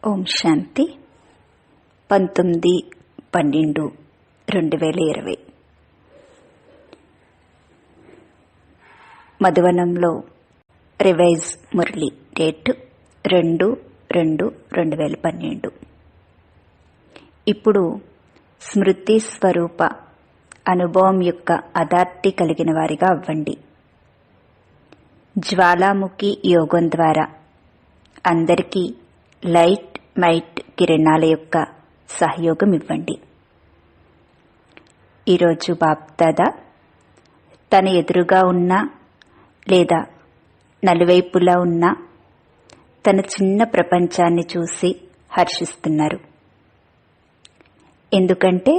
ఓం శాంతి 19/12/2020 మధువనంలో revise Murali date 2/2/2012. ఇప్పుడు స్మృతి స్వరూప అనుభవం యొక్క అథారిటీ కలిగిన వారిగా అవ్వండి. జ్వాలాముఖి యోగం ద్వారా అందరికీ లైట్ మైట్ కిరణాల యొక్క సహయోగం ఇవ్వండి. ఈరోజు బాప్దాదా తన ఎదురుగా ఉన్న లేదా నలువైపులా ఉన్న తన చిన్న ప్రపంచాన్ని చూసి హర్షిస్తున్నారు. ఎందుకంటే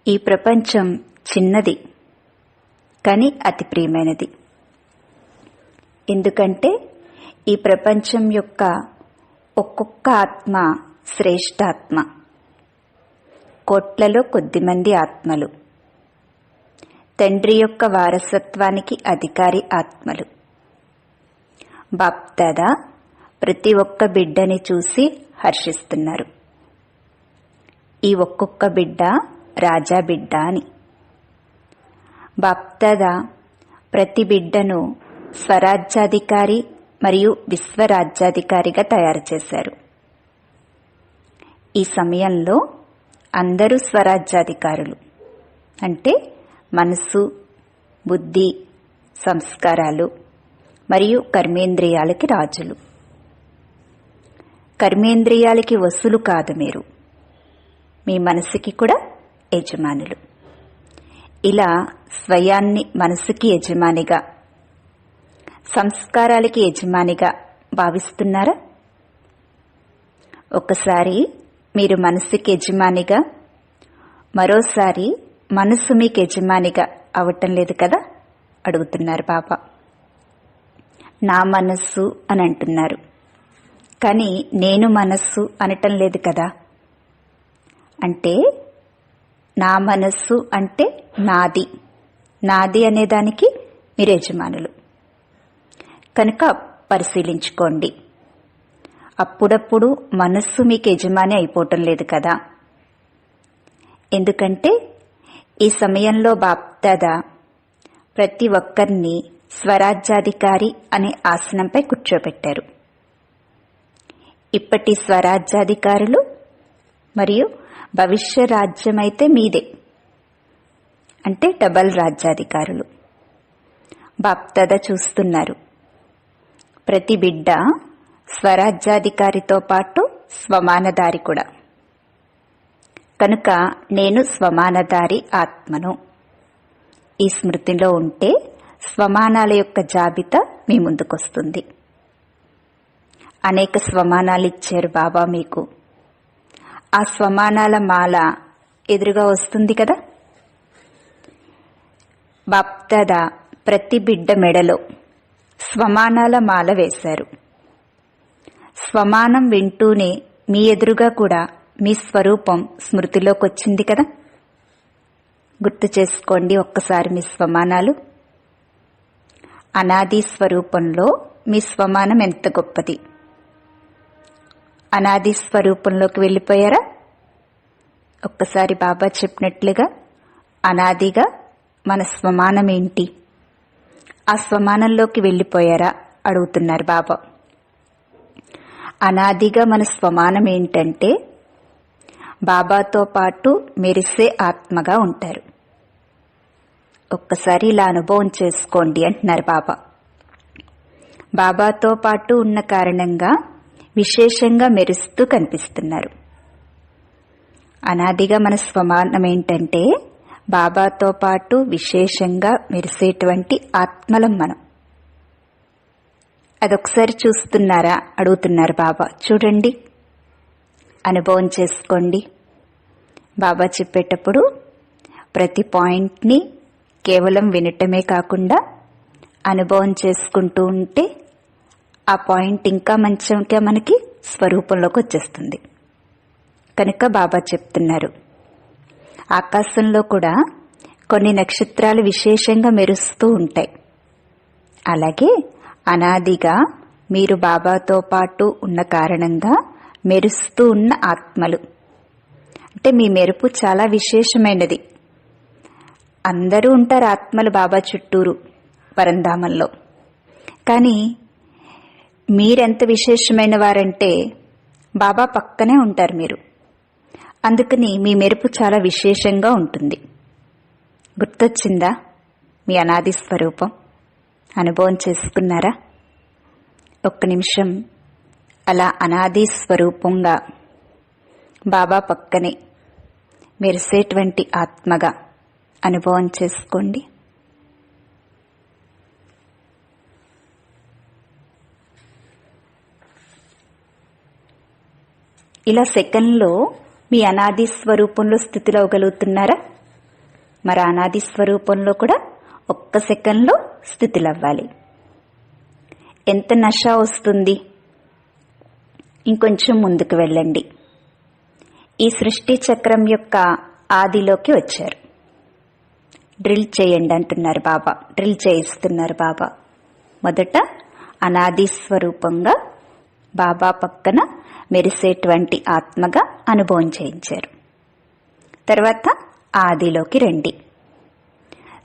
ఈ ప్రపంచం చిన్నది కానీ అతి ప్రియమైనది. ఎందుకంటే ఈ ప్రపంచం యొక్క ఒక్కొక్క ఆత్మ శ్రేష్ఠాత్మ. కోట్లలో కొద్దిమంది ఆత్మలు తండ్రి యొక్క వారసత్వానికి అధికారి ఆత్మలు. బాప్దాదా ప్రతి ఒక్క బిడ్డని చూసి హర్షిస్తున్నారు. ఈ ఒక్కొక్క బిడ్డ రాజా బిడ్డ అని. బాప్దాదా ప్రతి బిడ్డను స్వరాజ్యాధికారి మరియు విశ్వరాజ్యాధికారిగా తయారు చేశారు. ఈ సమయంలో అందరూ స్వరాజ్యాధికారులు అంటే మనసు, బుద్ధి, సంస్కారాలు మరియు కర్మేంద్రియాలకి రాజులు. కర్మేంద్రియాలకి వసులు కాదు మీరు, మీ మనసుకి కూడా యజమానులు. ఇలా స్వయాన్ని మనసుకి యజమానిగా, సంస్కారాలకి యజమానిగా భావిస్తున్నారా? ఒకసారి మీరు మనసుకి యజమానిగా, మరోసారి మనసు మీకు యజమానిగా అవటం లేదు కదా అడుగుతున్నారు బాబా. నా మనస్సు అని అంటున్నారు కానీ నేను మనస్సు అనటం లేదు కదా. అంటే నా మనస్సు అంటే నాది, నాది అనేదానికి మీరు యజమానులు కనుక పరిశీలించుకోండి. అప్పుడప్పుడు మనస్సు మీకు యజమాని అయిపోవటం లేదు కదా. ఎందుకంటే ఈ సమయంలో బాప్దాదా ప్రతి ఒక్కరిని స్వరాజ్యాధికారి అనే ఆసనంపై కూర్చోబెట్టారు. ఇప్పటి స్వరాజ్యాధికారులు మరియు భవిష్య రాజ్యం అయితే మీదే, అంటే డబల్ రాజ్యాధికారులు. బాప్దాదా చూస్తున్నారు ప్రతి బిడ్డ స్వరాజ్యాధికారితో పాటు స్వమానదారి కూడా. కనుక నేను స్వమానదారి ఆత్మను. ఈ స్మృతిలో ఉంటే స్వమానాల యొక్క జాబితా మీ ముందుకొస్తుంది. అనేక స్వమానాలు ఇచ్చారు బాబా మీకు. ఆ స్వమానాల మాల ఎదురుగా వస్తుంది కదా. బాప్దాదా ప్రతి బిడ్డ మెడలో స్వమానాల మాల వేశారు. స్వమానం వింటూనే మీ ఎదురుగా కూడా మీ స్వరూపం స్మృతిలోకి వచ్చింది కదా. గుర్తు చేసుకోండి ఒక్కసారి మీ స్వమానాలు. అనాది స్వరూపంలో మీ స్వమానం ఎంత గొప్పది. అనాది స్వరూపంలోకి వెళ్ళిపోయారా? ఒక్కసారి బాబా చెప్పినట్లుగా అనాదిగా మన స్వమానం ఏంటి, ఆ స్వమానంలోకి వెళ్ళిపోయారా అడుగుతున్నారు బాబా. అనాదిగా మన స్వమానం ఏంటంటే బాబాతో పాటు మెరిసే ఆత్మగా ఉంటారు. ఒక్కసారి ఇలా అనుభవం చేసుకోండి అంటున్నారు బాబా. బాబాతో పాటు ఉన్న కారణంగా విశేషంగా మెరుస్తూ కనిపిస్తున్నారు. అనాదిగా మన స్వమానం ఏంటంటే బాబాతో పాటు విశేషంగా మెరిసేటువంటి ఆత్మలం మనం. అదొకసారి చూస్తున్నారా అడుగుతున్నారు బాబా. చూడండి, అనుభవం చేసుకోండి. బాబా చెప్పేటప్పుడు ప్రతి పాయింట్ని కేవలం వినటమే కాకుండా అనుభవం చేసుకుంటూ ఉంటే ఆ పాయింట్ ఇంకా మంచిగా మనకి స్వరూపంలోకి వచ్చేస్తుంది. కనుక బాబా చెప్తున్నారు ఆకాశంలో కూడా కొన్ని నక్షత్రాలు విశేషంగా మెరుస్తూ ఉంటాయి. అలాగే అనాదిగా మీరు బాబాతో పాటు ఉన్న కారణంగా మెరుస్తూ ఉన్న ఆత్మలు. అంటే మీ మెరుపు చాలా విశేషమైనది. అందరూ ఉంటారు ఆత్మలు బాబా చుట్టూరు పరంధామంలో. కానీ మీరెంత విశేషమైన వారంటే బాబా పక్కనే ఉంటారు మీరు. అందుకని మీ మెరుపు చాలా విశేషంగా ఉంటుంది. గుర్తొచ్చిందా మీ అనాది స్వరూపం? అనుభవం చేసుకున్నారా? ఒక్క నిమిషం అలా అనాది స్వరూపంగా బాబా పక్కనే మెరిసేటువంటి ఆత్మగా అనుభవం చేసుకోండి. ఇలా సెకండ్లో మీ అనాది స్వరూపంలో స్థితిలో అవ్వగలుగుతున్నారా? మరి అనాది స్వరూపంలో కూడా ఒక్క సెకండ్లో స్థితిలో అవ్వాలి. ఎంత నష వస్తుంది? ఇంకొంచెం ముందుకు వెళ్ళండి. ఈ సృష్టి చక్రం యొక్క ఆదిలోకి వచ్చారు. డ్రిల్ చేయండి అంటున్నారు బాబా. డ్రిల్ చేయిస్తున్నారు బాబా. మొదట అనాది స్వరూపంగా బాబా పక్కన మెరిసేటువంటి ఆత్మగా అనుభవం చేయించారు. తర్వాత ఆదిలోకి రండి.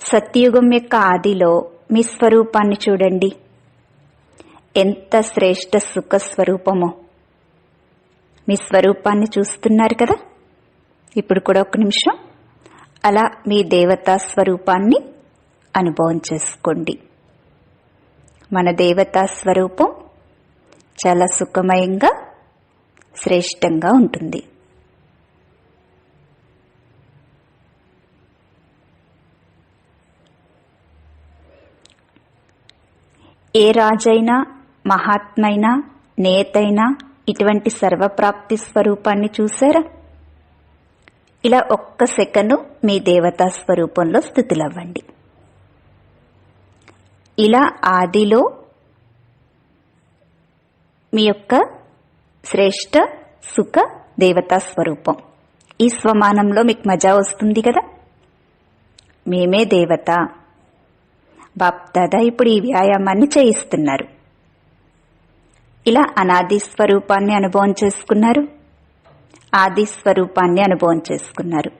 సత్యయుగం యొక్క ఆదిలో మీ స్వరూపాన్ని చూడండి. ఎంత శ్రేష్ఠ సుఖ స్వరూపమో. మీ స్వరూపాన్ని చూస్తున్నారు కదా. ఇప్పుడు కూడా ఒక నిమిషం అలా మీ దేవతా స్వరూపాన్ని అనుభవం చేసుకోండి. మన దేవతా స్వరూపం చాలా సుఖమయంగా శ్రేష్టంగా ఉంటుంది. ఏ రాజైనా, మహాత్మైనా, నేతైనా ఇటువంటి సర్వప్రాప్తి స్వరూపాన్ని చూసారా? ఇలా ఒక్క సెకను మీ దేవతా స్వరూపంలో స్థితులవ్వండి. ఇలా ఆదిలో మీ యొక్క శ్రేష్ఠ సుఖ దేవతా స్వరూపం. ఈ స్వమానంలో మీకు మజా వస్తుంది కదా. మేమే దేవత. బాప్ దాదా ఇప్పుడు ఈ వ్యాయామాన్ని చేయిస్తున్నారు. ఇలా అనాది స్వరూపాన్ని అనుభవం చేసుకున్నారు, ఆది స్వరూపాన్ని అనుభవం చేసుకున్నారు.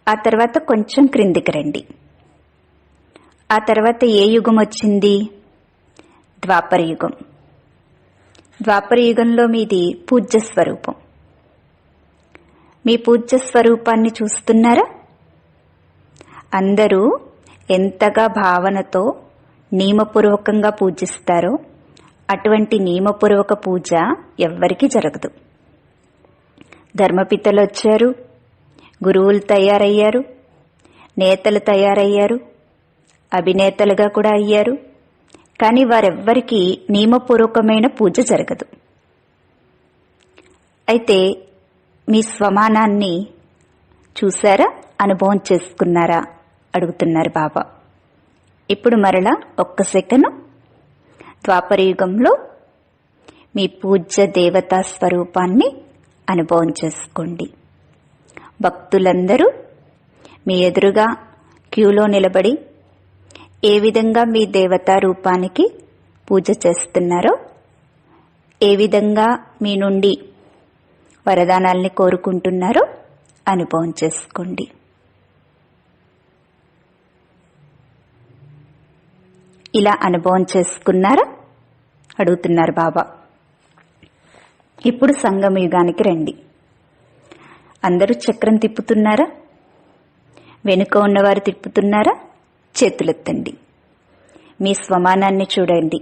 ఆ తర్వాత కొంచెం క్రిందికి రండి. ఆ తర్వాత ఏ యుగం వచ్చింది? ద్వాపర యుగం. ద్వాపర యుగంలో మీది పూజ్య స్వరూపం. మీ పూజ్య స్వరూపాన్ని చూస్తున్నారా? అందరూ ఎంతగా భావనతో నియమపూర్వకంగా పూజిస్తారో అటువంటి నియమపూర్వక పూజ ఎవ్వరికీ జరగదు. ధర్మపితలు వచ్చారు, గురువులు తయారయ్యారు, నేతలు తయారయ్యారు, అభినేతలుగా కూడా అయ్యారు. కానీ వారెవ్వరికీ నియమపూర్వకమైన పూజ జరగదు. అయితే మీ స్వమానాన్ని చూసారా, అనుభవం చేసుకున్నారా అడుగుతున్నారు బాబా. ఇప్పుడు మరలా ఒక్క సెకను ద్వాపరయుగంలో మీ పూజ్య దేవతా స్వరూపాన్ని అనుభవం చేసుకోండి. భక్తులందరూ మీ ఎదురుగా క్యూలో నిలబడి ఏ విధంగా మీ దేవతా రూపానికి పూజ చేస్తున్నారో, ఏ విధంగా మీ నుండి వరదానాల్ని కోరుకుంటున్నారో అనుభవం చేసుకోండి. ఇలా అనుభవం చేసుకున్నారా అడుగుతున్నారు బాబా. ఇప్పుడు సంగమ యుగానికి రండి. అందరూ చక్రం తిప్పుతున్నారా? వెనుక ఉన్నవారు తిప్పుతున్నారా? చేతులెత్తండి. మీ స్వమానాన్ని చూడండి.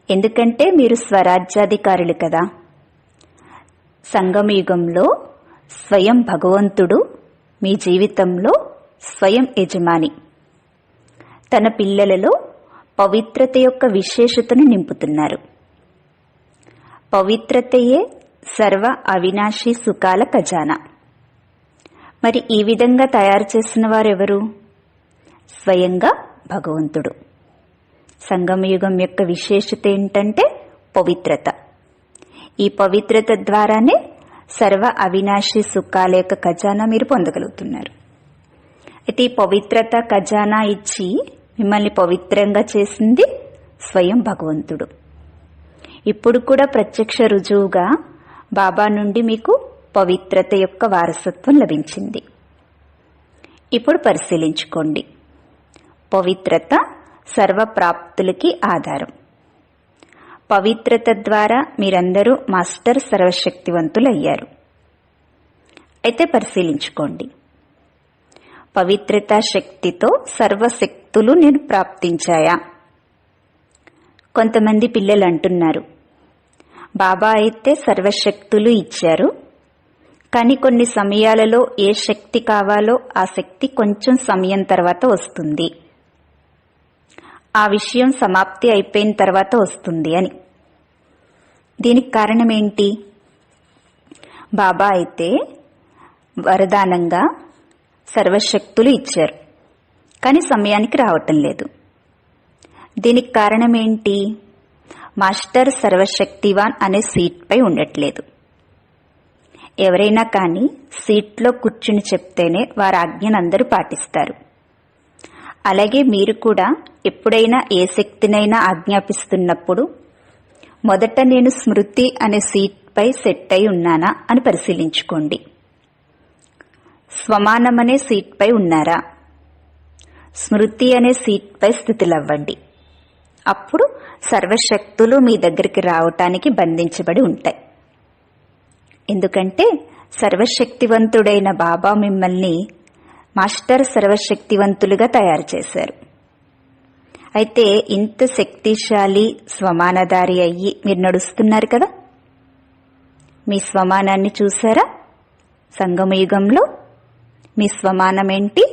ఎందుకంటే మీరు స్వరాజ్యాధికారులు కదా. సంగమ యుగంలో స్వయం భగవంతుడు మీ జీవితంలో స్వయం యజమాని. తన పిల్లలలో పవిత్రత యొక్క విశేషతను నింపుతున్నారు. పవిత్రతయే సర్వ అవినాశి సుఖాల ఖజానా. మరి ఈ విధంగా తయారు చేసిన వారెవరు? స్వయంగా భగవంతుడు. సంగమయుగం యొక్క విశేషత ఏంటంటే పవిత్రత. ఈ పవిత్రత ద్వారానే సర్వ అవినాశి సుఖాల యొక్క ఖజానా మీరు పొందగలుగుతున్నారు. అయితే ఈ పవిత్రత ఖజానా ఇచ్చి మిమ్మల్ని పవిత్రంగా చేసింది స్వయం భగవంతుడు. ఇప్పుడు కూడా ప్రత్యక్ష రుజువుగా బాబా నుండి మీకు పవిత్రత యొక్క వారసత్వం లభించింది. ఇప్పుడు పరిశీలించుకోండి. పవిత్రత సర్వప్రాప్తులకి ఆధారం. పవిత్రత ద్వారా మీరందరూ మాస్టర్ సర్వశక్తివంతులయ్యారు. అయితే పరిశీలించుకోండి. పవిత్రతా శక్తితో సర్వశక్తులు నేను ప్రాప్తించాయా? కొంతమంది పిల్లలు అంటున్నారు, బాబా అయితే సర్వశక్తులు ఇచ్చారు, కానీ కొన్ని సమయాలలో ఏ శక్తి కావాలో ఆ శక్తి కొంచెం సమయం తర్వాత వస్తుంది, ఆ విషయం సమాప్తి అయిపోయిన తర్వాత వస్తుంది అని. దీనికి కారణం ఏంటి? బాబా అయితే వరదానంగా సర్వశక్తులు ఇచ్చారు, కానీ సమయానికి రావటం లేదు. దీనికి కారణం ఏంటి? మాస్టర్ సర్వశక్తివాన్ అనే సీట్పై ఉండట్లేదు. ఎవరైనా కానీ సీట్లో కూర్చుని చెప్తేనే వారి ఆజ్ఞను అందరూ పాటిస్తారు. అలాగే మీరు కూడా ఎప్పుడైనా ఏ శక్తినైనా ఆజ్ఞాపిస్తున్నప్పుడు మొదట నేను స్మృతి అనే సీట్పై సెట్ అయి ఉన్నానా అని పరిశీలించుకోండి. స్వమానమనే సీట్పై ఉన్నారా? స్మృతి అనే సీట్పై స్థితిలవ్వండి. అప్పుడు సర్వశక్తులు మీ దగ్గరికి రావటానికి బంధించబడి ఉంటాయి. ఎందుకంటే సర్వశక్తివంతుడైన బాబా మిమ్మల్ని మాస్టర్ సర్వశక్తివంతులుగా తయారు చేశారు. అయితే ఇంత శక్తిశాలి స్వమానధారి అయ్యి మీరు నడుస్తున్నారు కదా. మీ స్వమానాన్ని చూసారా? సంగమయుగంలో మీ స్వమానం ఏంటి?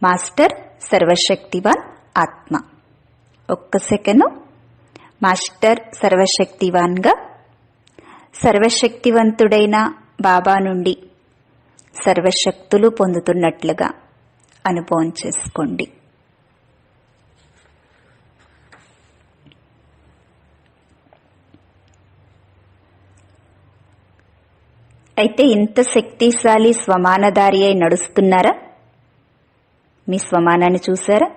మాస్టర్ సర్వశక్తివాన్ ఆత్మ. ఒక్క సెకను. మాస్టర్ సర్వశక్తివాన్గా సర్వశక్తివంతుడైన బాబా నుండి సర్వశక్తులు పొందుతున్నట్లుగా అనుభవం చేసుకోండి. అయితే ఇంత శక్తిశాలి స్వమానధారి అయి నడుస్తున్నారా? మీ స్వమానాన్ని చూసారా?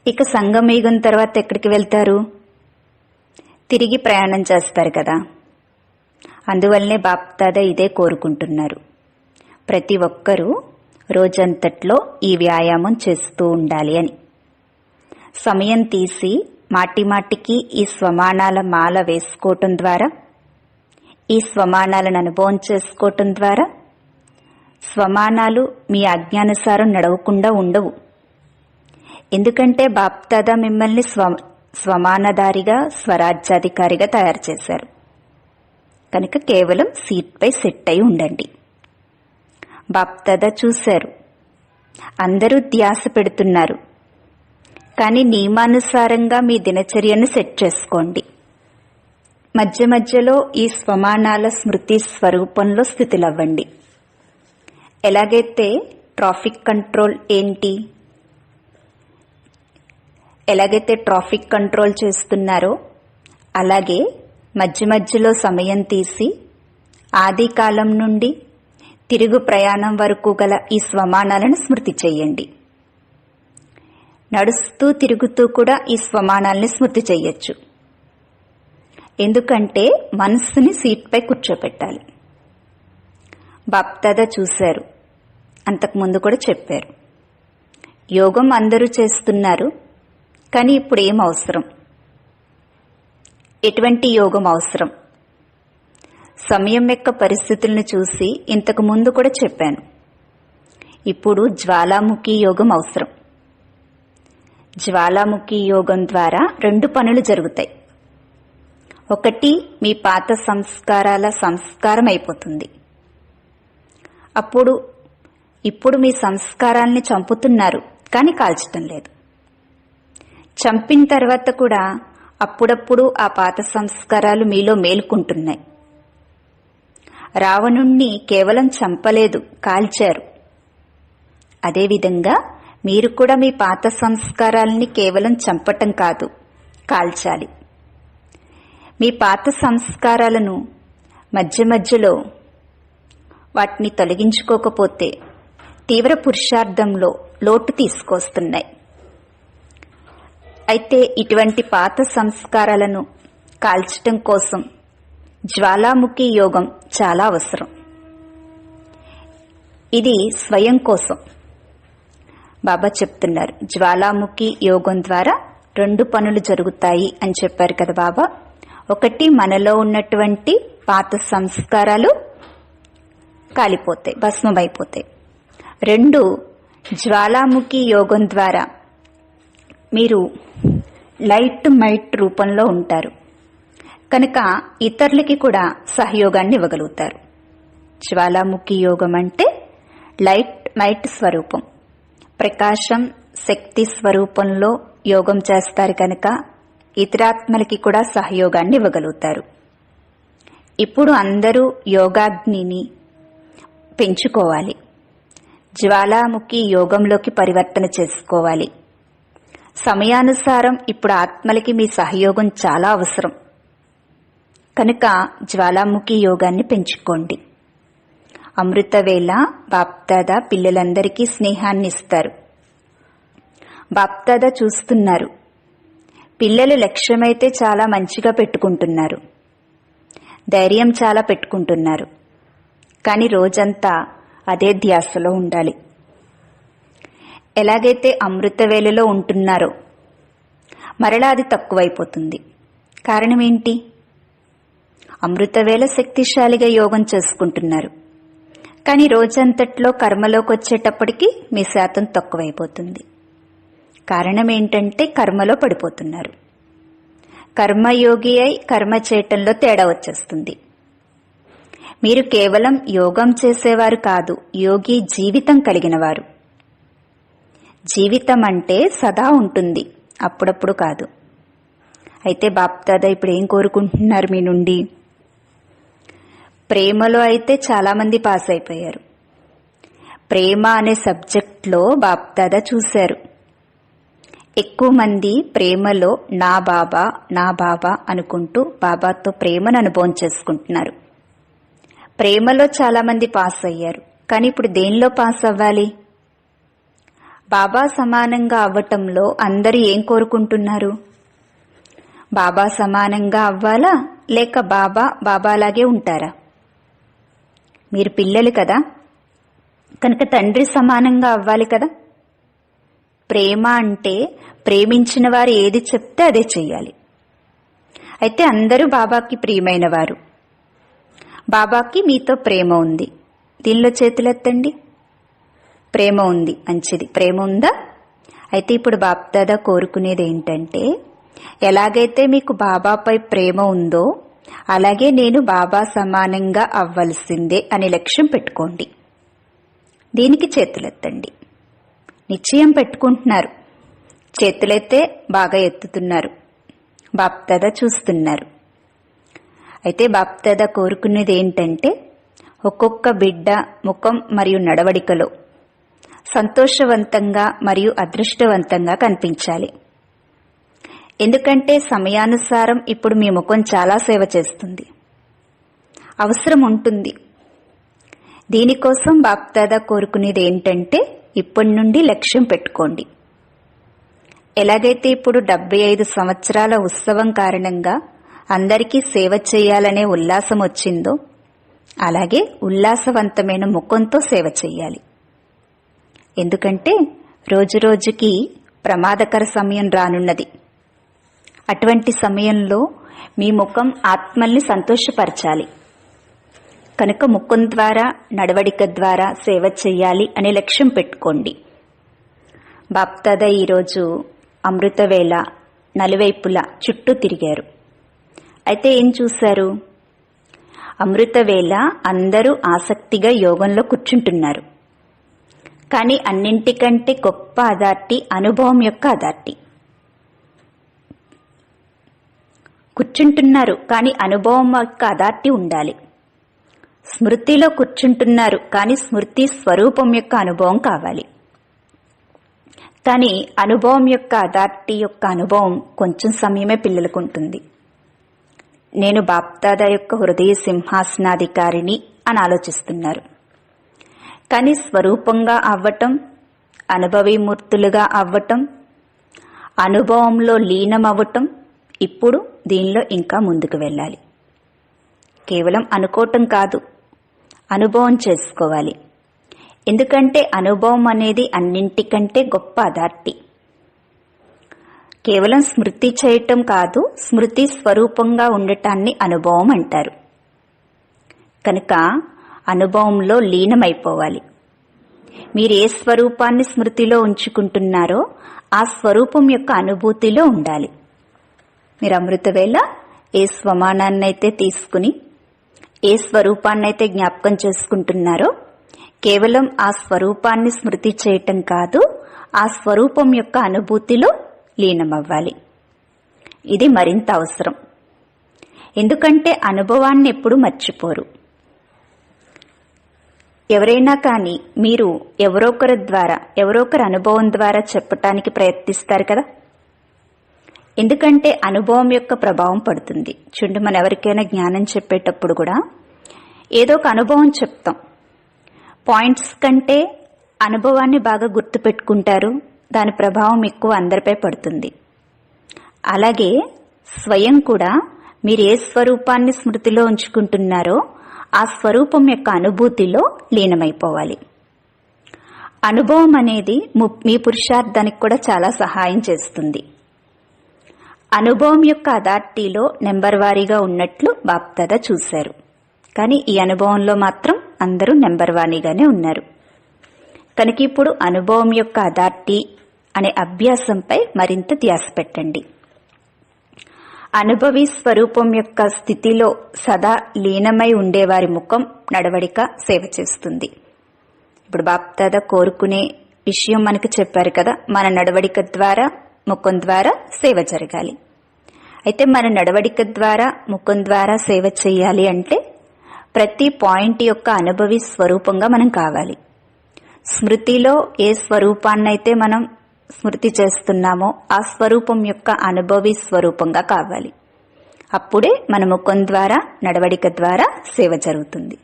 ఇక సంగమయుగం తర్వాత ఎక్కడికి వెళ్తారు? తిరిగి ప్రయాణం చేస్తారు కదా. అందువల్లనే బాప్దాదా ఇదే కోరుకుంటున్నారు. ప్రతి ఒక్కరూ రోజంతట్లో ఈ వ్యాయామం చేస్తూ ఉండాలి అని. సమయం తీసి మాటిమాటికి ఈ స్వమానాల మాల వేసుకోవటం ద్వారా, ఈ స్వమానాలను అనుభవం చేసుకోవటం ద్వారా స్వమానాలు మీ ఆజ్ఞానుసారం నడవకుండా ఉండవు. ఎందుకంటే బాప్దాదా మిమ్మల్ని స్వమానధారిగా స్వరాజ్యాధికారిగా తయారు చేశారు కనుక కేవలం సీట్పై సెట్ అయి ఉండండి. బాప్దాదా చూశారు, అందరూ ధ్యాస పెడుతున్నారు, కానీ నియమానుసారంగా మీ దినచర్యను సెట్ చేసుకోండి. మధ్య మధ్యలో ఈ స్వమానాల స్మృతి స్వరూపంలో స్థితిలవ్వండి. ఎలాగైతే ట్రాఫిక్ కంట్రోల్ ఏంటి? ఎలాగైతే ట్రాఫిక్ కంట్రోల్ చేస్తున్నారో అలాగే మధ్య మధ్యలో సమయం తీసి ఆది కాలం నుండి తిరుగు ప్రయాణం వరకు గల ఈ స్వమానాలను స్మృతి చేయండి. నడుస్తూ తిరుగుతూ కూడా ఈ స్వమానాల్ని స్మృతి చెయ్యొచ్చు. ఎందుకంటే మనస్సుని సీట్పై కూర్చోపెట్టాలి. బాప్దాదా చూశారు, అంతకుముందు కూడా చెప్పారు, యోగం అందరూ చేస్తున్నారు, కానీ ఇప్పుడు ఏం అవసరం? ఎటువంటి యోగం అవసరం? సమయం యొక్క పరిస్థితులను చూసి ఇంతకు ముందు కూడా చెప్పాను, ఇప్పుడు జ్వాలాముఖి యోగం అవసరం. జ్వాలాముఖి యోగం ద్వారా 2 పనులు జరుగుతాయి. ఒకటి, మీ పాత సంస్కారాల సంస్కారం అయిపోతుంది. ఇప్పుడు మీ సంస్కారాల్ని చంపుతున్నారు, కానీ కాల్చటం లేదు. చంపిన తర్వాత కూడా అప్పుడప్పుడు ఆ పాత సంస్కారాలు మీలో మేలుకుంటున్నాయి. రావణుణ్ణి కేవలం చంపలేదు, కాల్చారు. అదేవిధంగా మీరు కూడా మీ పాత సంస్కారాలని కేవలం చంపటం కాదు, కాల్చాలి. మీ పాత సంస్కారాలను మధ్య మధ్యలో వాటిని తొలగించుకోకపోతే తీవ్ర పురుషార్థంలో లోటు తీసుకొస్తున్నాయి. అయితే ఇటువంటి పాత సంస్కారాలను కాల్చటం కోసం జ్వాలాముఖి యోగం చాలా అవసరం. ఇది స్వయం కోసం. బాబా చెప్తున్నారు, జ్వాలాముఖి యోగం ద్వారా 2 పనులు జరుగుతాయి అని చెప్పారు కదా బాబా. ఒకటి, మనలో ఉన్నటువంటి పాత సంస్కారాలు కాలిపోతాయి, భస్మమైపోతాయి. 2, జ్వాలాముఖి యోగం ద్వారా మీరు లైట్ మైట్ రూపంలో ఉంటారు కనుక ఇతరులకి కూడా సహయోగాన్ని ఇవ్వగలుగుతారు. జ్వాలాముఖి యోగం అంటే లైట్ మైట్ స్వరూపం, ప్రకాశం శక్తి స్వరూపంలో యోగం చేస్తారు కనుక ఇతరాత్మలకి కూడా సహయోగాన్ని ఇవ్వగలుగుతారు. ఇప్పుడు అందరూ యోగాగ్నిని పెంచుకోవాలి, జ్వాలాముఖి యోగంలోకి పరివర్తన చేసుకోవాలి. సమయానుసారం ఇప్పుడు ఆత్మలకి మీ సహయోగం చాలా అవసరం కనుక జ్వాలాముఖి యోగాన్ని పెంచుకోండి. అమృతవేళ బాప్దాదా పిల్లలందరికీ స్నేహాన్ని ఇస్తారు. బాప్దాదా చూస్తున్నారు, పిల్లలు లక్ష్యమైతే చాలా మంచిగా పెట్టుకుంటున్నారు, ధైర్యం చాలా పెట్టుకుంటున్నారు, కానీ రోజంతా అదే ధ్యాసలో ఉండాలి. ఎలాగైతే అమృతవేళలో ఉంటున్నారో మరలా అది తక్కువైపోతుంది. కారణం ఏంటి? అమృతవేళ శక్తిశాలిగా యోగం చేసుకుంటున్నారు, కానీ రోజంతట్లో కర్మలోకి వచ్చేటప్పటికి మీ శాతం తక్కువైపోతుంది. కారణం ఏంటంటే కర్మలో పడిపోతున్నారు. కర్మయోగి అయి కర్మ చేయటంలో తేడా వచ్చేస్తుంది. మీరు కేవలం యోగం చేసేవారు కాదు, యోగి జీవితం కలిగిన వారు. జీవితం అంటే సదా ఉంటుంది, అప్పుడప్పుడు కాదు. అయితే బాప్దాదా ఇప్పుడు ఏం కోరుకుంటున్నారు మీ నుండి? ప్రేమలో అయితే చాలామంది పాస్ అయిపోయారు. ప్రేమ అనే సబ్జెక్ట్లో బాప్దాదా చూశారు, ఎక్కువ మంది ప్రేమలో నా బాబా అనుకుంటూ బాబాతో ప్రేమను అనుభవం చేసుకుంటున్నారు. ప్రేమలో చాలామంది పాస్ అయ్యారు, కానీ ఇప్పుడు దేనిలో పాస్ అవ్వాలి? బాబా సమానంగా అవ్వటంలో అందరూ ఏం కోరుకుంటున్నారు? బాబా సమానంగా అవ్వాలా లేక బాబాలాగే ఉంటారా? మీరు పిల్లలు కదా, కనుక తండ్రి సమానంగా అవ్వాలి కదా. ప్రేమ అంటే ప్రేమించిన వారు ఏది చెప్తే అదే చెయ్యాలి. అయితే అందరూ బాబాకి ప్రియమైన వారు. బాబాకి మీతో ప్రేమ ఉంది. దీనిలో చేతులెత్తండి. ప్రేమ ఉంది, మంచిది. ప్రేమ ఉందా? అయితే ఇప్పుడు బాప్దాదా కోరుకునేది ఏంటంటే, ఎలాగైతే మీకు బాబాపై ప్రేమ ఉందో అలాగే నేను బాబా సమానంగా అవ్వాల్సిందే అనే లక్ష్యం పెట్టుకోండి. దీనికి చేతులెత్తండి. నిశ్చయం పెట్టుకుంటున్నారు, చేతులైతే బాగా ఎత్తుతున్నారు. బాప్దాదా చూస్తున్నారు. అయితే బాప్దాదా కోరుకునేది ఏంటంటే, ఒక్కొక్క బిడ్డ ముఖం మరియు నడవడికలో సంతోషవంతంగా మరియు అదృష్టవంతంగా కనిపించాలి. ఎందుకంటే సమయానుసారం ఇప్పుడు మీ ముఖం చాలా సేవ చేస్తుంది, అవసరం ఉంటుంది. దీనికోసం బాప్దాదా కోరుకునేది ఏంటంటే, ఇప్పటి నుండి లక్ష్యం పెట్టుకోండి. ఎలాగైతే ఇప్పుడు 75 సంవత్సరాల ఉత్సవం కారణంగా అందరికీ సేవ చేయాలనే ఉల్లాసం వచ్చిందో అలాగే ఉల్లాసవంతమైన ముఖంతో సేవ చేయాలి. ఎందుకంటే రోజురోజుకి ప్రమాదకర సమయం రానున్నది. అటువంటి సమయంలో మీ ముఖం ఆత్మల్ని సంతోషపరచాలి కనుక ముఖం ద్వారా నడవడిక ద్వారా సేవ చేయాలి అనే లక్ష్యం పెట్టుకోండి. బాప్దాదా ఈరోజు అమృతవేళ నలువైపులా చుట్టూ తిరిగారు. అయితే ఏం చూశారు? అమృతవేళ అందరూ ఆసక్తిగా యోగంలో కూర్చుంటున్నారు, కానీ అన్నింటికంటే గొప్ప అథారిటీ అనుభవం యొక్క అథారిటీ. కూర్చుంటున్నారు కానీ అనుభవం యొక్క అథారిటీ ఉండాలి. స్మృతిలో కూర్చుంటున్నారు కానీ స్మృతి స్వరూపం యొక్క అనుభవం కావాలి. కానీ అనుభవం యొక్క అథారిటీ యొక్క అనుభవం కొంచెం సమయమే పిల్లలకు ఉంటుంది. నేను బాప్దాదా యొక్క హృదయ సింహాసనాధికారిని అని ఆలోచిస్తున్నారు, కానీ స్వరూపంగా అవ్వటం, అనుభవీమూర్తులుగా అవ్వటం, అనుభవంలో లీనమవ్వటం ఇప్పుడు దీనిలో ఇంకా ముందుకు వెళ్ళాలి. కేవలం అనుకోవటం కాదు, అనుభవం చేసుకోవాలి. ఎందుకంటే అనుభవం అనేది అన్నింటికంటే గొప్ప అథారిటీ. కేవలం స్మృతి చేయటం కాదు, స్మృతి స్వరూపంగా ఉండటాన్ని అనుభవం అంటారు. కనుక అనుభవంలో లీనమైపోవాలి. మీరు ఏ స్వరూపాన్ని స్మృతిలో ఉంచుకుంటున్నారో ఆ స్వరూపం యొక్క అనుభూతిలో ఉండాలి. మీరు అమృతవేళ ఏ స్వమానాన్నైతే తీసుకుని ఏ స్వరూపాన్నైతే జ్ఞాపకం చేసుకుంటున్నారో కేవలం ఆ స్వరూపాన్ని స్మృతి చేయటం కాదు, ఆ స్వరూపం యొక్క అనుభూతిలో లీనమవ్వాలి. ఇది మరింత అవసరం. ఎందుకంటే అనుభవాన్ని ఎప్పుడూ మర్చిపోరు. ఎవరైనా కానీ మీరు ఎవరొకరి అనుభవం ద్వారా చెప్పటానికి ప్రయత్నిస్తారు కదా. ఎందుకంటే అనుభవం యొక్క ప్రభావం పడుతుంది. చూడండి, మనం ఎవరికైనా జ్ఞానం చెప్పేటప్పుడు కూడా ఏదో ఒక అనుభవం చెప్తాం. పాయింట్స్ కంటే అనుభవాన్ని బాగా గుర్తుపెట్టుకుంటారు. దాని ప్రభావం ఎక్కువ అందరిపై పడుతుంది. అలాగే స్వయం కూడా మీరు ఏ స్వరూపాన్ని స్మృతిలో ఉంచుకుంటున్నారో ఆ స్వరూపం యొక్క అనుభూతిలో లీనమైపోవాలి. అనుభవం అనేది మీ పురుషార్థానికి కూడా చాలా సహాయం చేస్తుంది. అనుభవం యొక్క అథారిటీలో నెంబర్ వారీగా ఉన్నట్లు బాప్దాదా చూశారు. కానీ ఈ అనుభవంలో మాత్రం అందరూ నెంబర్ వారీగానే ఉన్నారు. కనుక ఇప్పుడు అనుభవం యొక్క అథారిటీ అనే అభ్యాసంపై మరింత ధ్యాస పెట్టండి. అనుభవి స్వరూపం యొక్క స్థితిలో సదా లీనమై ఉండేవారి ముఖం, నడవడిక సేవ చేస్తుంది. ఇప్పుడు బాప్దాదా కోరుకునే విషయం మనకు చెప్పారు కదా, మన నడవడిక ద్వారా ముఖం ద్వారా సేవ జరగాలి. అయితే మన నడవడిక ద్వారా ముఖం ద్వారా సేవ చేయాలి అంటే ప్రతి పాయింట్ యొక్క అనుభవి స్వరూపంగా మనం కావాలి. స్మృతిలో ఏ స్వరూపాన్నైతే మనం స్మృతి చేస్తున్నామో ఆ స్వరూపం యొక్క అనుభవి స్వరూపంగా కావాలి. అప్పుడే మన ముఖం ద్వారా నడవడిక ద్వారా సేవ జరుగుతుంది.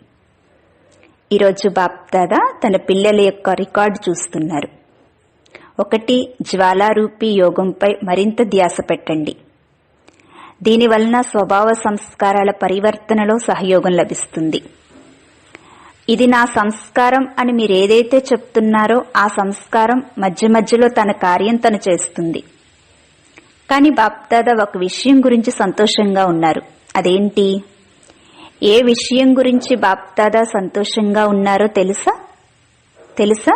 ఈరోజు బాప్దాదా తన పిల్లల యొక్క రికార్డు చూస్తున్నారు. 1, జ్వాలారూపీ యోగంపై మరింత ధ్యాస పెట్టండి. దీనివలన స్వభావ సంస్కారాల పరివర్తనలో సహయోగం లభిస్తుంది. ఇది నా సంస్కారం అని మీరు ఏదైతే చెప్తున్నారో ఆ సంస్కారం మధ్య మధ్యలో తన కార్యం తను చేస్తుంది. కానీ బాప్దాదా ఒక విషయం గురించి సంతోషంగా ఉన్నారు. అదేంటి? ఏ విషయం గురించి బాప్దాదా సంతోషంగా ఉన్నారో తెలుసా?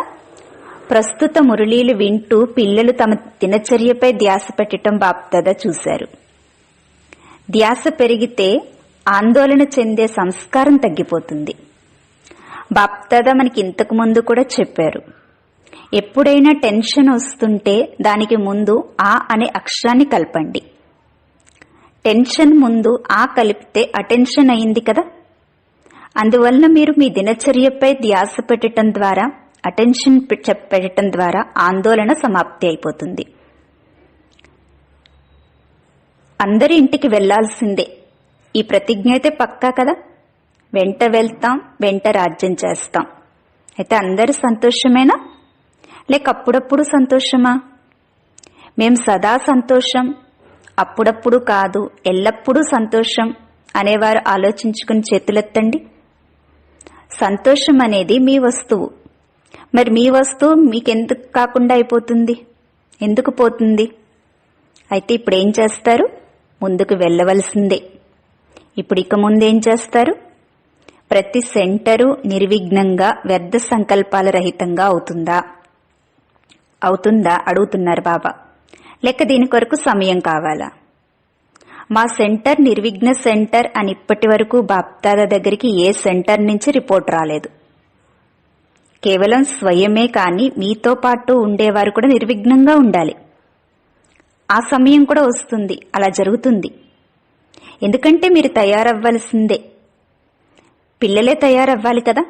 ప్రస్తుత మురళీలు వింటూ పిల్లలు తమ దినచర్యపై ధ్యాస పెట్టడం బాప్దాదా చూశారు. ధ్యాస పెరిగితే ఆందోళన చెందే సంస్కారం తగ్గిపోతుంది. బాప్దాదా మనకి ఇంతకు ముందు కూడా చెప్పారు, ఎప్పుడైనా టెన్షన్ వస్తుంటే దానికి ముందు ఆ అనే అక్షరాన్ని కలపండి. టెన్షన్ ముందు ఆ కలిపితే అటెన్షన్ అయింది కదా. అందువలన మీరు మీ దినచర్యపై ధ్యాస పెట్టడం ద్వారా, అటెన్షన్ పెట్టడం ద్వారా ఆందోళన సమాప్తి అయిపోతుంది. అందరి ఇంటికి వెళ్లాల్సిందే, ఈ ప్రతిజ్ఞ అయితే పక్కా కదా. వెంట వెళ్తాం, వెంట రాజ్యం చేస్తాం. అయితే అందరూ సంతోషమేనా, లేక అప్పుడప్పుడు సంతోషమా? మేం సదా సంతోషం, అప్పుడప్పుడు కాదు ఎల్లప్పుడూ సంతోషం అనేవారు ఆలోచించుకుని చేతులెత్తండి. సంతోషం అనేది మీ వస్తువు. మరి మీ వస్తువు మీకెందుకు కాకుండా అయిపోతుంది? ఎందుకు పోతుంది? అయితే ఇప్పుడు ఏం చేస్తారు? ముందుకు వెళ్ళవలసిందే. ఇప్పుడు ఇక ముందేం చేస్తారు? ప్రతి సెంటరు నిర్విఘ్నంగా వ్యర్థ సంకల్పాల రహితంగా అవుతుందా అడుగుతున్నారు బాబా. లేక దీని కొరకు సమయం కావాలా? మా సెంటర్ నిర్విఘ్న సెంటర్ అని ఇప్పటి వరకు బాప్దాదా దగ్గరికి ఏ సెంటర్ నుంచి రిపోర్ట్ రాలేదు. కేవలం స్వయమే కానీ మీతో పాటు ఉండేవారు కూడా నిర్విఘ్నంగా ఉండాలి. ఆ సమయం కూడా వస్తుంది, అలా జరుగుతుంది. ఎందుకంటే మీరు తయారవ్వాల్సిందే, పిల్లలే తయారవ్వాలి కదా.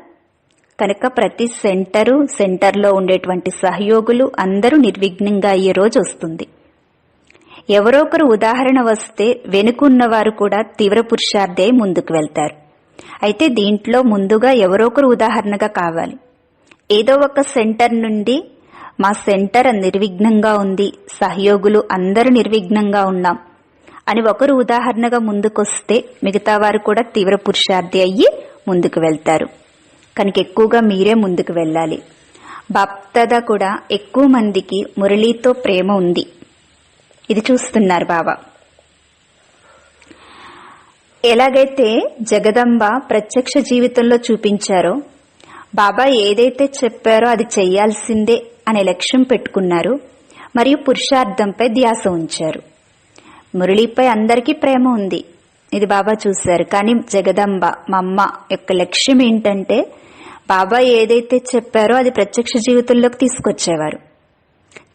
కనుక ప్రతి సెంటర్లో ఉండేటువంటి సహయోగులు అందరూ నిర్విఘ్నంగా అయ్యే రోజు వస్తుంది. ఎవరో ఒకరు ఉదాహరణ వస్తే వెనుకున్నవారు కూడా తీవ్ర పురుషార్థే ముందుకు వెళ్తారు. అయితే దీంట్లో ముందుగా ఎవరో ఒకరు ఉదాహరణగా కావాలి. ఏదో ఒక సెంటర్ నుండి మా సెంటర్ నిర్విఘ్నంగా ఉంది, సహయోగులు అందరూ నిర్విఘ్నంగా ఉన్నాం అని ఒకరు ఉదాహరణగా ముందుకొస్తే మిగతా వారు కూడా తీవ్ర పురుషార్థి అయ్యి ముందుకు వెళ్తారు. కనుక ఎక్కువగా మీరే ముందుకు వెళ్ళాలి. బాప్దాదా కూడా ఎక్కువ మందికి మురళీతో ప్రేమ ఉంది, ఇది చూస్తున్నారు బాబా. ఎలాగైతే జగదంబ ప్రత్యక్ష జీవితంలో చూపించారో, బాబా ఏదైతే చెప్పారో అది చెయ్యాల్సిందే అనే లక్ష్యం పెట్టుకున్నారు మరియు పురుషార్థంపై ధ్యాస ఉంచారు. మురళీపై అందరికీ ప్రేమ ఉంది, ఇది బాబా చూశారు. కానీ జగదంబ మా అమ్మ యొక్క లక్ష్యం ఏంటంటే బాబా ఏదైతే చెప్పారో అది ప్రత్యక్ష జీవితంలోకి తీసుకొచ్చేవారు,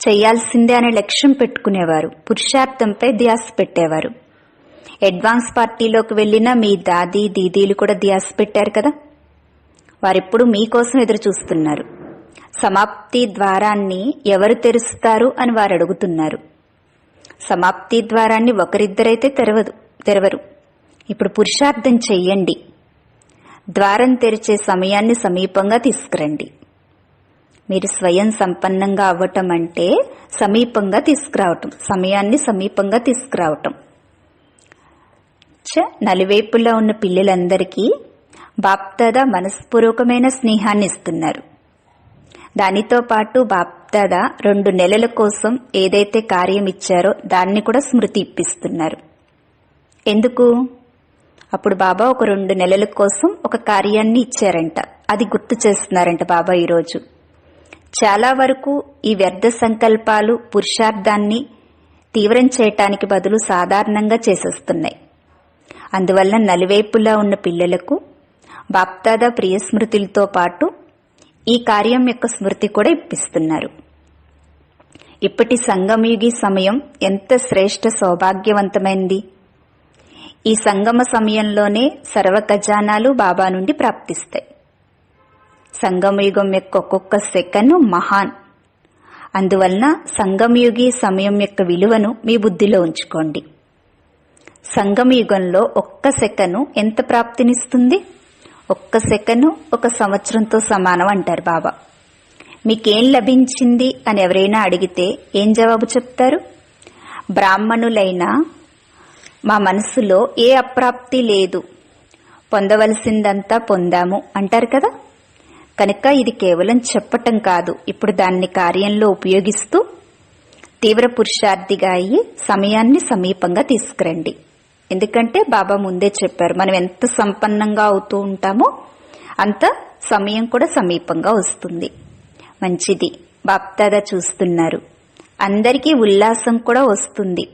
చెయ్యాల్సిందే అనే లక్ష్యం పెట్టుకునేవారు, పురుషార్థంపై ధ్యాస పెట్టేవారు. అడ్వాన్స్ పార్టీలోకి వెళ్ళిన మీ దాదీ దీదీలు కూడా ధ్యాస పెట్టారు కదా, వారిప్పుడు మీకోసం ఎదురు చూస్తున్నారు. సమాప్తి ద్వారాన్ని ఎవరు తెరుస్తారు అని వారు అడుగుతున్నారు. సమాప్తి ద్వారాన్ని ఒకరిద్దరైతే తెరవరు. ఇప్పుడు పురుషార్థం చెయ్యండి, ద్వారం తెరిచే సమయాన్ని సమీపంగా తీసుకురండి. మీరు స్వయం సంపన్నంగా అవ్వటం అంటే సమీపంగా తీసుకురావటం, సమయాన్ని సమీపంగా తీసుకురావటం. నలువైపులా ఉన్న పిల్లలందరికీ బాప్దాదా మనస్పూర్వకమైన స్నేహాన్ని ఇస్తున్నారు. దానితో పాటు బాప్దాదా 2 నెలల కోసం ఏదైతే కార్యం ఇచ్చారో దాన్ని కూడా స్మృతి ఇప్పిస్తున్నారు. ఎందుకు? అప్పుడు బాబా ఒక 2 నెలల కోసం ఒక కార్యాన్ని ఇచ్చారంట, అది గుర్తు చేస్తున్నారంట బాబా ఈరోజు. చాలా వరకు ఈ వ్యర్థ సంకల్పాలు పురుషార్థాన్ని తీవ్రం చేయటానికి బదులు సాధారణంగా చేసేస్తున్నాయి. అందువల్ల నలువైపులా ఉన్న పిల్లలకు బాప్దాదా ప్రియ స్మృతులతో పాటు ఈ కార్యం యొక్క స్మృతి కూడా ఇప్పిస్తున్నారు. ఇప్పటి సంగమయుగి సమయం ఎంత శ్రేష్ఠ సౌభాగ్యవంతమైంది. ఈ సంగమ సమయంలోనే సర్వ ఖజానాలు బాబా నుండి ప్రాప్తిస్తాయి. సంగమయుగం యొక్క ఒక్కొక్క సెకను మహాన్. అందువలన సంగమయుగి సమయం యొక్క విలువను మీ బుద్ధిలో ఉంచుకోండి. సంగమయుగంలో ఒక్క సెకను ఎంత ప్రాప్తినిస్తుంది? ఒక్క సెకను 1 సంవత్సరంతో సమానం అంటారు బాబా. మీకేం లభించింది అని ఎవరైనా అడిగితే ఏం జవాబు చెప్తారు? బ్రాహ్మణులైనా మా మనసులో ఏ అప్రాప్తి లేదు, పొందవలసిందంతా పొందాము అంటారు కదా. కనుక ఇది కేవలం చెప్పటం కాదు, ఇప్పుడు దాన్ని కార్యంలో ఉపయోగిస్తూ తీవ్ర పురుషార్థిగా అయ్యి సమయాన్ని సమీపంగా తీసుకురండి. ఎందుకంటే బాబా ముందే చెప్పారు, మనం ఎంత సంపన్నంగా అవుతూ ఉంటామో అంత సమయం కూడా సమీపంగా వస్తుంది. మంచిది, బాప్దాదా చూస్తున్నారు. అందరికీ ఉల్లాసం కూడా వస్తుంది.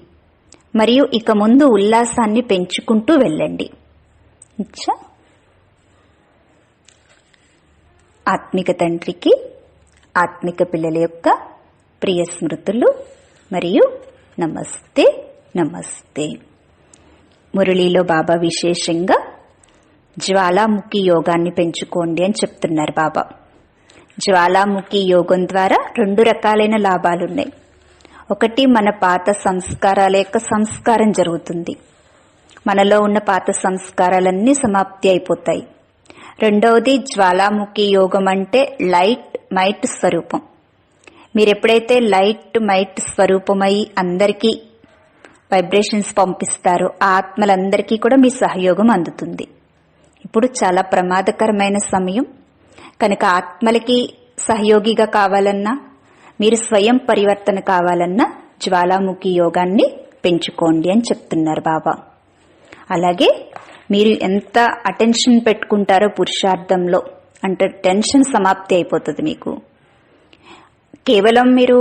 మరియు ఇక ముందు ఉల్లాసాన్ని పెంచుకుంటూ వెళ్ళండి. ఆత్మిక తండ్రికి ఆత్మిక పిల్లల యొక్క ప్రియ స్మృతులు మరియు నమస్తే నమస్తే. మురళీలో బాబా విశేషంగా జ్వాలాముఖి యోగాన్ని పెంచుకోండి అని చెప్తున్నారు బాబా. జ్వాలాముఖి యోగం ద్వారా 2 రకాలైన లాభాలున్నాయి. ఒకటి, మన పాత సంస్కారాల యొక్క సంస్కారం జరుగుతుంది, మనలో ఉన్న పాత సంస్కారాలన్నీ సమాప్తి అయిపోతాయి. రెండవది జ్వాలాముఖి యోగం అంటే లైట్ మైట్ స్వరూపం. మీరెప్పుడైతే లైట్ మైట్ స్వరూపమై అందరికీ వైబ్రేషన్స్ పంపిస్తారో ఆ ఆత్మలందరికీ కూడా మీ సహయోగం అందుతుంది. ఇప్పుడు చాలా ప్రమాదకరమైన సమయం కనుక ఆత్మలకి సహయోగిగా కావాలన్నా, మీరు స్వయం పరివర్తన కావాలన్నా జ్వాలాముఖి యోగాన్ని పెంచుకోండి అని చెప్తున్నారు బాబా. అలాగే మీరు ఎంత అటెన్షన్ పెట్టుకుంటారో పురుషార్థంలో అంటే టెన్షన్ సమాప్తి అయిపోతుంది. మీకు కేవలం మీరు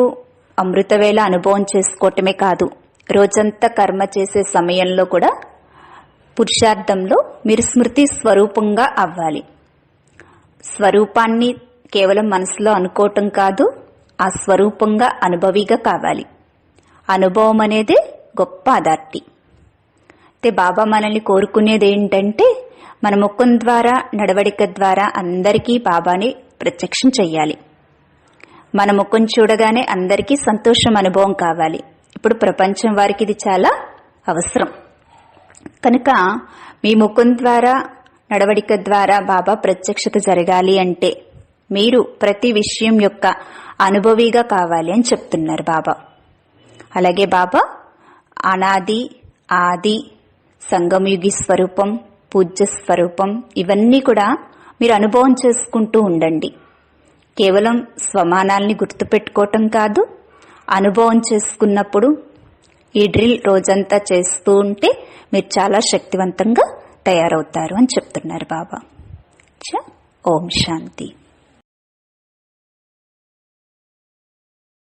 అమృతవేళ అనుభవం చేసుకోవటమే కాదు, రోజంతా కర్మ చేసే సమయంలో కూడా పురుషార్థంలో మీరు స్మృతి స్వరూపంగా అవ్వాలి. స్వరూపాన్ని కేవలం మనసులో అనుకోవటం కాదు, ఆ స్వరూపంగా అనుభవిగా కావాలి. అనుభవం అనేది గొప్ప అథారిటీ. అయితే బాబా మనల్ని కోరుకునేది ఏంటంటే మన ముఖం ద్వారా నడవడిక ద్వారా అందరికీ బాబాని ప్రత్యక్షం చెయ్యాలి. మన ముఖం చూడగానే అందరికీ సంతోషం అనుభవం కావాలి. ఇప్పుడు ప్రపంచం వారికి ఇది చాలా అవసరం. కనుక మీ ముఖం ద్వారా నడవడిక ద్వారా బాబా ప్రత్యక్షత జరగాలి అంటే మీరు ప్రతి విషయం యొక్క అనుభవిగా కావాలి అని చెప్తున్నారు బాబా. అలాగే బాబా అనాది ఆది, సంగమయుగి స్వరూపం, పూజ్య స్వరూపం ఇవన్నీ కూడా మీరు అనుభవం చేసుకుంటూ ఉండండి. కేవలం స్వమానాల్ని గుర్తుపెట్టుకోవటం కాదు, అనుభవం చేసుకున్నప్పుడు ఈ డ్రిల్ రోజంతా చేస్తూ ఉంటే మీరు చాలా శక్తివంతంగా తయారవుతారు అని చెప్తున్నారు బాబా. ఓం శాంతి.